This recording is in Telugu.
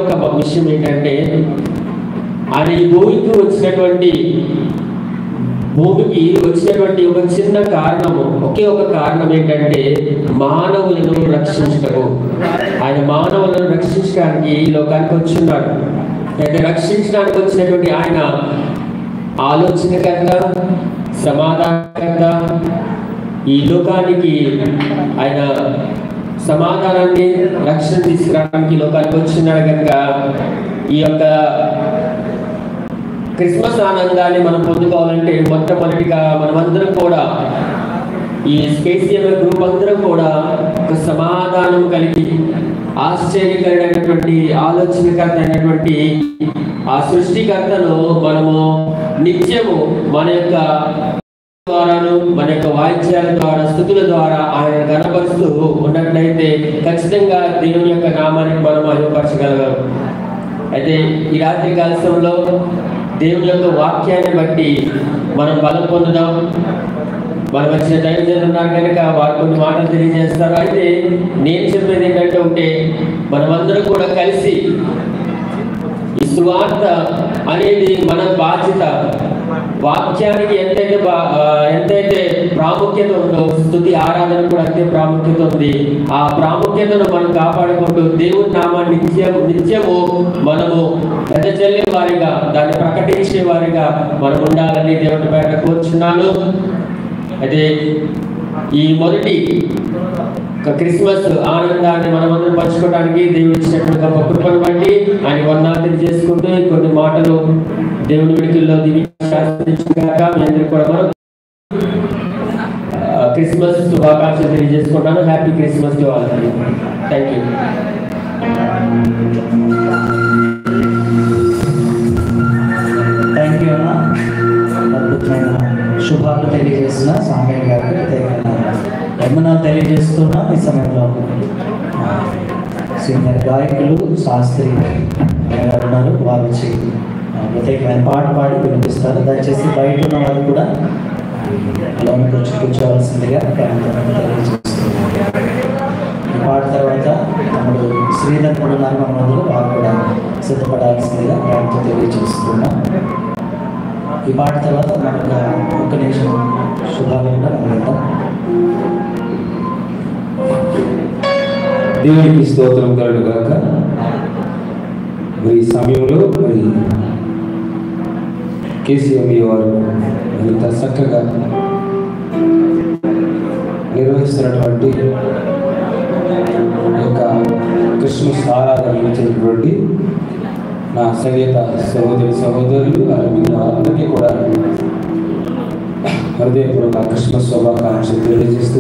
ఒక విషయం ఏంటంటే ఆయన ఈ భూమికి వచ్చినటువంటి ఒక చిన్న కారణము, ఒకే ఒక కారణం ఏంటంటే మానవులను రక్షించటము. ఆయన మానవులను రక్షించడానికి ఈ లోకానికి వచ్చున్నాడు. అయితే రక్షించడానికి వచ్చినటువంటి ఆయన ఆలోచనకర్త, సమాధానకర్త. ఈ లోకానికి ఆయన సమాధానాన్ని, రక్షణ తీసుకురావడానికి లోకానికి వచ్చినాడు కనుక ఈ యొక్క క్రిస్మస్ ఆనందాన్ని మనం పొందుకోవాలంటే మొట్టమొదటిగా మనమందరం కూడా, ఈ స్పేసియల్ గ్రూప్ అందరం కూడా ఒక సమాధానం కలిగి ఆశ్చర్యకరమైనటువంటి ఆలోచనకర్త అయినటువంటి ఆ సృష్టికర్తను మనము నిత్యము మన యొక్క ద్వారాను, మన యొక్క వాయిద్యాల ద్వారా, స్తుతుల ద్వారా ఆయన కనపరుస్తూ ఉన్నట్లయితే ఖచ్చితంగా దేవుని యొక్క నామానికి మనం మహిమపరచగలగం. అయితే ఈ రాత్రి కాలంలో దేవుని యొక్క వాక్యాన్ని బట్టి మనం బలం పొందుదాం. మనం వచ్చిన దైవజనులు ఉన్నారు కనుక వారు కొన్ని మాటలు తెలియజేస్తారు. అయితే నేను చెప్పేది ఏంటంటే ఒకటే, మనమందరం కూడా కలిసి ఈ సువార్త అనేది మన బాధ్యత. వాక్యానికి ఎంతైతే ప్రాముఖ్యత ఉందో స్తుతి ఆరాధన కూడా అంతే ప్రాముఖ్యత ఉంది. ఆ ప్రాముఖ్యతను మనం కాపాడుకుంటూ దేవుని నామాన్ని నిత్యము మనము ఎదజల్లే వారిగా, దాన్ని ప్రకటించే వారిగా మనం ఉండాలని దేవుని పేట కోరుచున్నాను. అయితే ఈ మొదటి క్రిస్మస్ ఆనందాన్ని మనమందరం పంచుకోవడానికి దేవుడు ఇచ్చినటువంటి గొప్ప కృపను బట్టి ఆయన వందనాలు తెలియజేసుకుంటూ కొన్ని మాటలు దేవుని విడుదలలో దీవించాక మీ అందరికీ కూడా మనం క్రిస్మస్ శుభాకాంక్షలు తెలియజేసుకుంటాను. Happy Christmas to all. Thank you. Thank you అన్న. అద్భుతమైన శుభాలు తెలియజేస్తున్న సామయ్య గారికి వందనాలు తెలియజేస్తున్నా. ఈ సమయంలో సీనియర్ గాయకులు శాస్త్రి గారు ఉన్నారు, వారు వచ్చి ప్రత్యేకమైన పాట పాడి వినిపిస్తారు. దయచేసి బయట ఉన్న వాళ్ళు కూడా లోనికి వచ్చి కూర్చోవలసిందిగా తెలియజేస్తున్నారు. ఈ పాట తర్వాత తమ్ముడు శ్రీధర్ కూడా ఉన్నారు మన మొదలు, వారు కూడా సిద్ధపడాల్సిందిగా వారితో తెలియజేస్తున్నాం. ఈ పాట తర్వాత మనకు ఒక నిమిషం శుభాలు కూడా మనం దేవునికి స్తోత్రం కలుగుగాక. మరి సమయంలో మరి కేసీఎంఈ వారు ఇంత చక్కగా నిర్వహిస్తున్నటువంటి యొక్క క్రిస్మస్ ఆరాధన ఇచ్చినటువంటి నా సంగీత సహోదరులు అందరికీ కూడా హృదయపూర్వక క్రిస్మస్ శుభాకాంక్షలు తెలియజేస్తూ